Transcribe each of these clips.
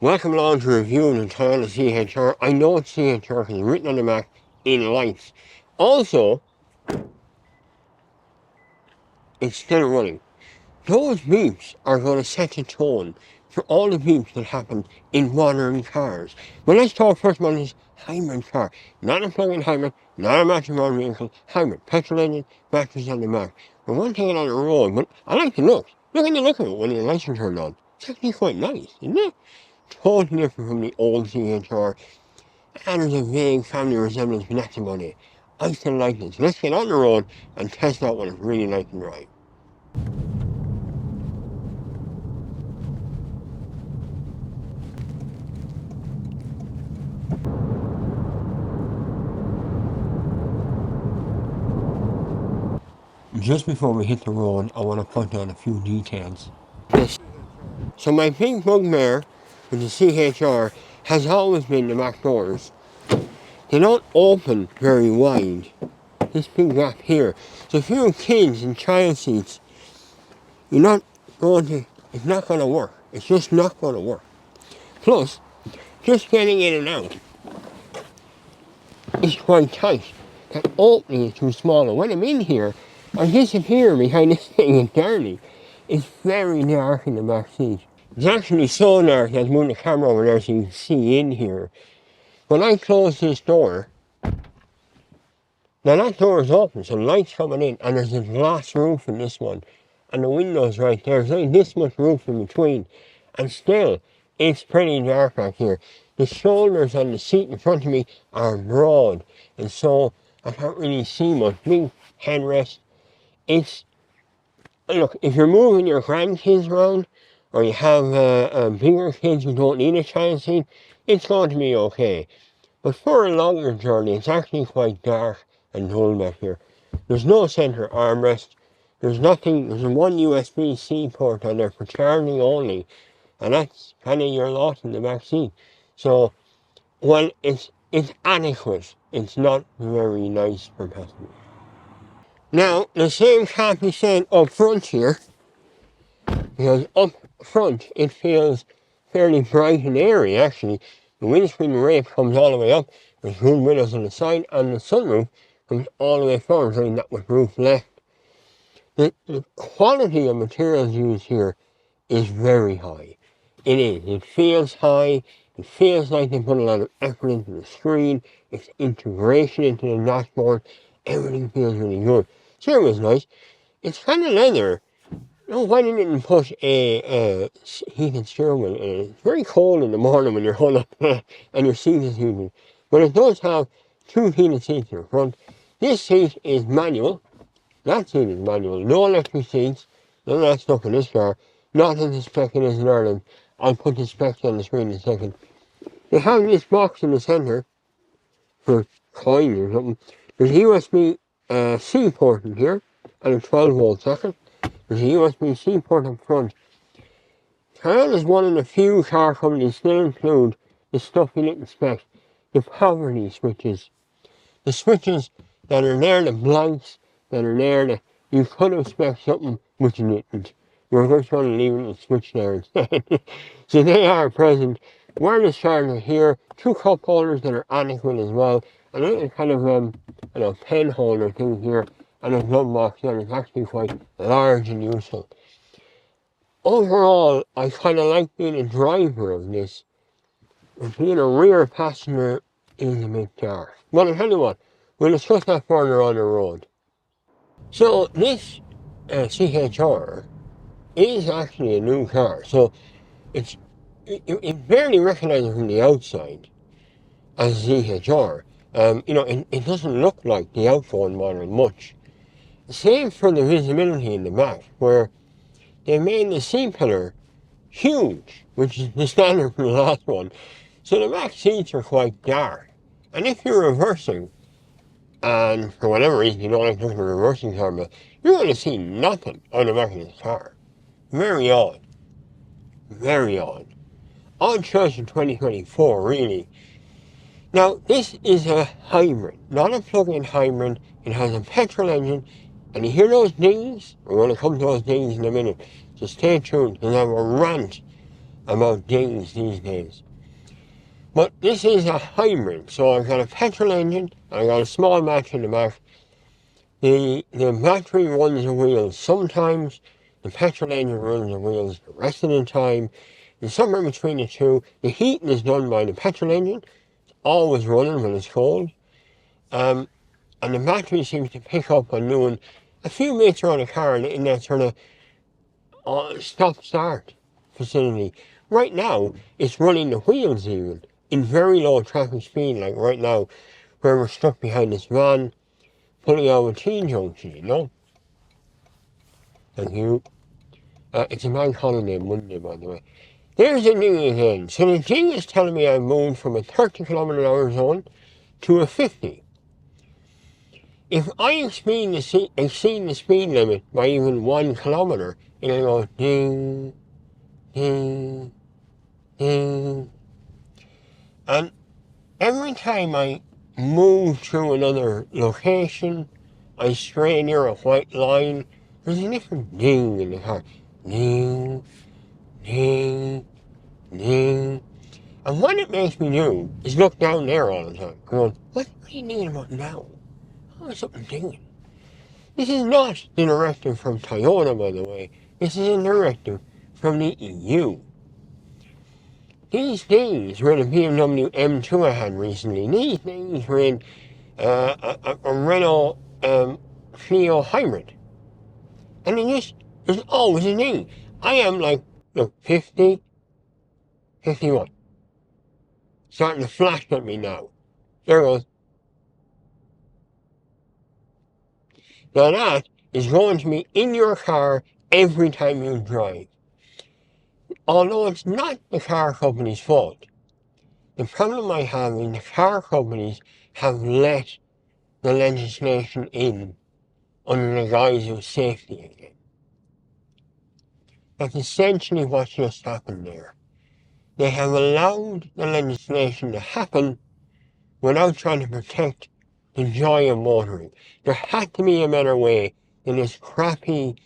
Welcome along to review the Toyota CHR. I know it's CHR because it's written on the back in lights. Also, it's still running. Those beeps are going to set the tone for all the beeps that happen in modern cars. But let's talk first about this hybrid car. Not a plug-in hybrid, not a match-and-run vehicle, hybrid. Petrol engine, batteries on the back. We're going to take it on the road, but I like the look. Look at the look of it when the lights are turned on. It's actually quite nice, isn't it? Totally different from the old CHR. And there's a vague family resemblance, but that's about it. I still like this. Let's get on the road and test out what it's really like to drive. Just before we hit the road, I want to point out a few details. Yes. So my big bugbear with the CHR has always been the back doors. They don't open very wide. This big gap here. So if you have kids in child seats, it's not going to work. It's just not going to work. Plus, just getting in and out is quite tight. That opening is too small. And when I'm in here, I disappear behind this thing entirely. It's very dark in the back seat. It's actually so dark that I'll move the camera over there so you can see in here. When I close this door, now that door is open, so light's coming in, and there's a glass roof in this one, and the window's right there. There's only this much roof in between, and still, it's pretty dark back here. The shoulders on the seat in front of me are broad, and so I can't really see much. Big headrest. Look, if you're moving your grandkids around, or you have bigger kids who don't need a child seat, it's going to be okay. But for a longer journey, it's actually quite dark and dull back here. There's no center armrest. There's nothing. There's a one USB-C port on there for charging only, and that's kind of your lot in the back seat. So, while it's adequate, it's not very nice for passengers. Now, the same can't be said up front here, because up front it feels fairly bright and airy actually. The windscreen rape comes all the way up, there's good windows on the side, and the sunroof comes all the way forward, so not with roof left. The quality of materials used here is very high. It is. It feels high. It feels like they put a lot of effort into the screen. Its integration into the dashboard. Everything feels really good. Steering is nice. It's kind of leather. No, why didn't it put a heated steering wheel in it? It's very cold in the morning when you're hung up and your seat is heated. But it does have two heated seats in the front. This seat is manual. That seat is manual. No electric seats. None of that stuff in this car. Not as the spec it is in Ireland. I'll put the specs on the screen in a second. They have this box in the centre for coins or something. There's a USB-C port in here and a 12-volt socket. There's a USB-C port up front. Toyota is one of the few car companies still include the stuff you didn't expect. The poverty switches. The switches that are there, the blanks that are there, that you could expect something which you didn't. We're just going to leave it switch there instead. So they are present. Wireless charger here, two cup holders that are adequate as well, and a little kind of pen holder thing here, and a glove box there is actually quite large and useful. Overall, I kind of like being a driver of this. But being a rear passenger is a bit dark. But I'll tell you what, we'll discuss that further on the road. So this CHR is actually a new car. So it's barely recognizable from the outside as CHR. It doesn't look like the outgoing model much. Same for the visibility in the back, where they made the C-pillar huge, which is the standard for the last one. So the back seats are quite dark. And if you're reversing, and for whatever reason you don't like looking at the reversing camera, you're going to see nothing on the back of this car. Very odd. Very odd. Odd choice in 2024, really. Now, this is a hybrid, not a plug-in hybrid. It has a petrol engine, and you hear those dings? We're going to come to those dings in a minute. So stay tuned, because I have a rant about dings these days. But this is a hybrid, so I've got a petrol engine, I've got a small battery in the back. The battery runs the wheels. Sometimes the petrol engine runs the wheels the rest of the time. And somewhere between the two, the heating is done by the petrol engine, always running when it's cold. And the battery seems to pick up on doing a few bits around the car in that sort of stop-start facility. Right now, it's running the wheels even in very low traffic speed, like right now, where we're stuck behind this van, pulling out a T-junction, you know? Thank you. It's a bank holiday Monday, by the way. There's the ding again. So the ding is telling me I moved from a 30 kilometer an hour zone to a 50. If I exceed the speed limit by even 1 kilometer, it'll go ding, ding, ding. And every time I move through another location, I stray near a white line, there's a different ding in the car. Ding, ding, ding. And what it makes me do is look down there all the time, going, what are you thinking about now? Oh, there's something dinging. This is not the directive from Toyota, by the way. This is a directive from the EU. These things were in the BMW M2 I had recently. These things were in a Renault Clio hybrid. And there's always a thing. I am like, look, 50, 51. Starting to flash at me now. There goes. Now that is going to be in your car every time you drive. Although it's not the car company's fault. The problem I have is the car companies have let the legislation in under the guise of safety again. That's essentially what's just happened there. They have allowed the legislation to happen without trying to protect the joy of motoring. There had to be a better way than this crappy,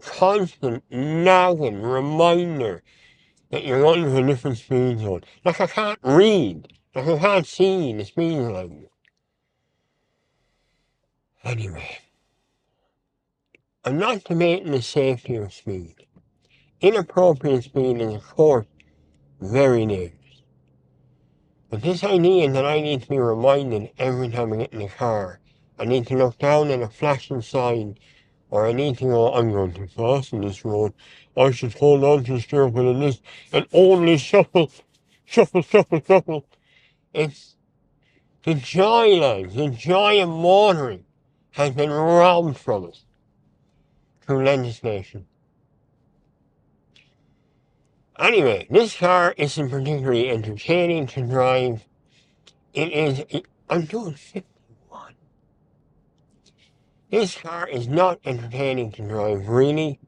constant, nagging reminder that you're going to a different speed zone. Like I can't read. Like I can't see the speed limit. Anyway, I'm not debating the safety of speed. Inappropriate speed is, of course, very dangerous. But this idea that I need to be reminded every time I get in the car, I need to look down at a flashing sign, or I need to go, I'm going too fast on this road, I should hold on to the steering wheel and this, and only shuffle, shuffle, shuffle, shuffle. It's the joy, lads, the joy of motoring has been robbed from us through legislation. Anyway, this car isn't particularly entertaining to drive. I'm doing 51. This car is not entertaining to drive, really.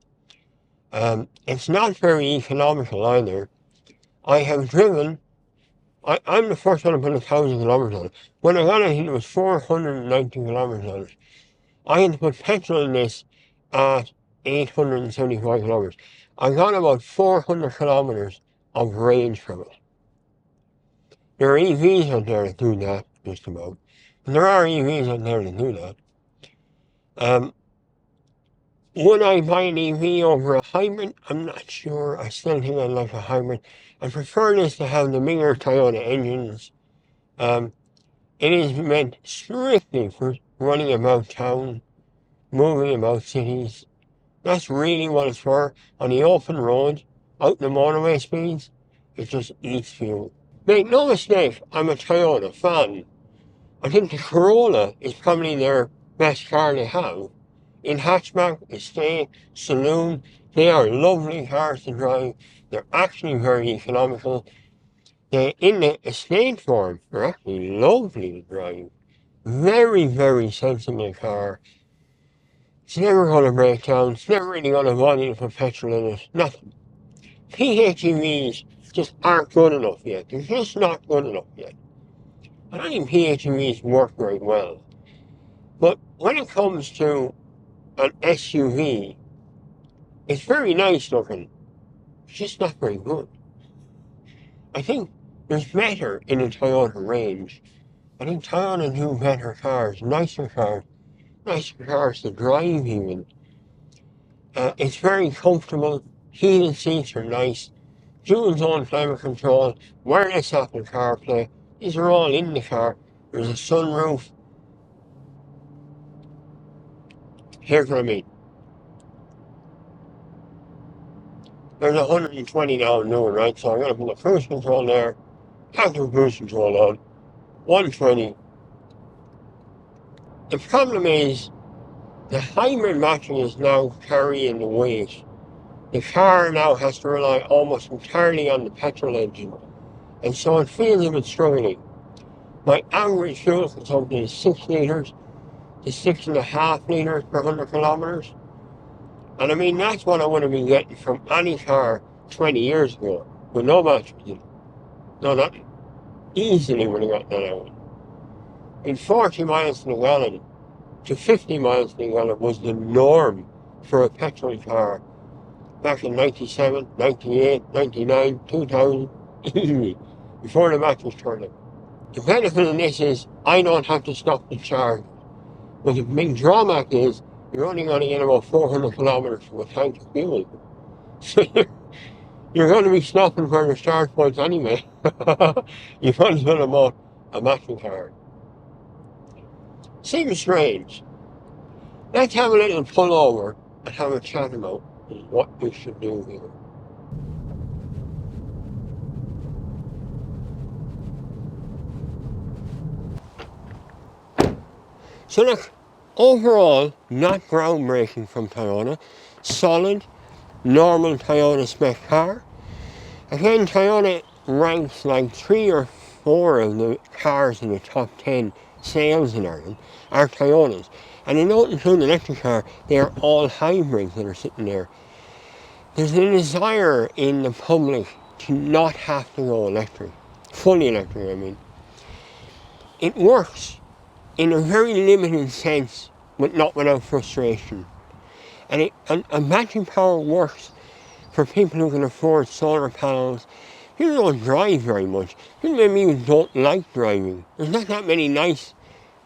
It's not very economical either. I have driven, I'm the first one to put 1,000 kilometers on it. When I got it, it was 490 kilometers on it. I had to put petrol in this at 875 kilometers. I got about 400 kilometers of range from it. There are EVs out there that do that, just about. And there are EVs out there that do that. Would I buy an EV over a hybrid? I'm not sure. I still think I'd like a hybrid. I prefer this to have the bigger Toyota engines. It is meant strictly for running about town, moving about cities. That's really what it's for. On the open road, out the motorway speeds, it just eats fuel. Make no mistake, I'm a Toyota fan. I think the Corolla is probably their best car they have. In hatchback, estate, saloon, they are lovely cars to drive. They're actually very economical. In the estate form, they're actually lovely to drive. Very, very sensible car. It's never going to break down. It's never really going to bother to put petrol in it. Nothing. PHEVs just aren't good enough yet. They're just not good enough yet. I don't think PHEVs work very well. But when it comes to an SUV, it's very nice looking. It's just not very good. I think there's better in the Toyota range. I think Toyota do better cars, nicer cars to drive even. It's very comfortable, heated seats are nice, dual zone climate control, wireless Apple CarPlay, these are all in the car. There's a sunroof. Here's what I mean. There's 120 now new, right? So I'm going to put the cruise control there, active cruise control on, 120. The problem is, the hybrid battery is now carrying the weight. The car now has to rely almost entirely on the petrol engine, and so it feels a bit struggling. My average fuel consumption is 6 litres to 6.5 litres per 100 kilometres. And I mean, that's what I would have been getting from any car 20 years ago, with no batteries in it. No, not easily would have got that out. In 40 miles to the gallon to 50 miles to the gallon was the norm for a petrol car back in 97, 98, 99, 2000, easily, before the batteries turned up. The benefit of this is I don't have to stop the charge. But the big drawback is you're only going to get about 400 kilometres from a tank of fuel. So you're going to be stopping for the charge points anyway. You've only got about a battery car. Seems strange. Let's have a little pull over and have a chat about what we should do here. So look, overall, not groundbreaking from Toyota. Solid, normal Toyota spec car. Again, Toyota ranks like 3 or 4 of the cars in the top 10 sales in Ireland are Toyotas. And they don't include the electric car, they are all hybrids that are sitting there. There's a desire in the public to not have to go electric. Fully electric, I mean. It works in a very limited sense, but not without frustration. And battery power works for people who can afford solar panels. People don't drive very much. People maybe even don't like driving. There's not that many nice,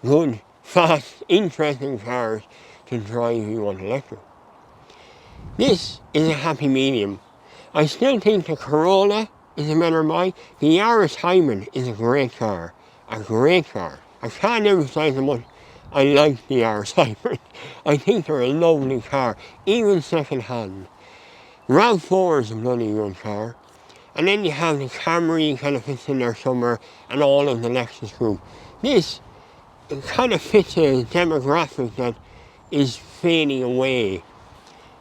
good, fast, interesting cars to drive if you want electric. This is a happy medium. I still think the Corolla is a better buy. The Yaris Hybrid is a great car. A great car. I can't emphasize how much I like the Yaris Hybrid. I think they're a lovely car, even second hand. RAV4 is a bloody good car. And then you have the Camry kind of fits in there somewhere, and all of the Lexus group. This kind of fits a demographic that is fading away.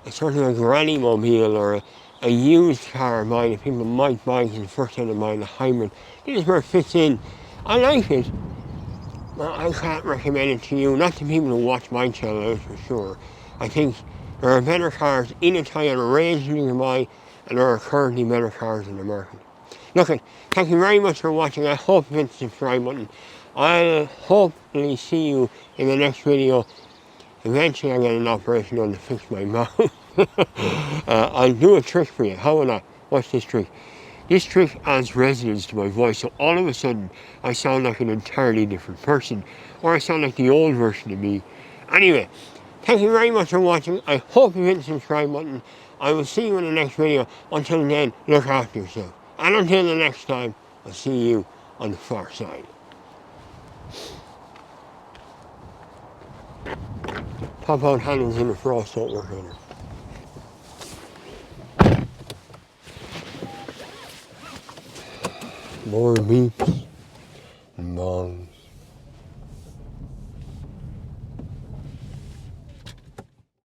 A sort of a granny mobile or a used car buying that people might buy for the first time of buying a hybrid. This is where it fits in. I like it. Well, I can't recommend it to you, not to people who watch my channel, that's for sure. I think there are better cars in the Toyota range you can buy, and there are currently better cars in the market. Look, thank you very much for watching. I hope you hit the subscribe button. I'll hopefully see you in the next video. Eventually I'll get an operation done to fix my mouth. I'll do a trick for you. How about that? Watch this trick. This trick adds resonance to my voice, so all of a sudden I sound like an entirely different person, or I sound like the old version of me. Anyway, thank you very much for watching. I hope you hit the subscribe button. I will see you in the next video. Until then, look after yourself. And until the next time, I'll see you on the far side. Pop out handles in the frost don't work on her. More beeps and bongs.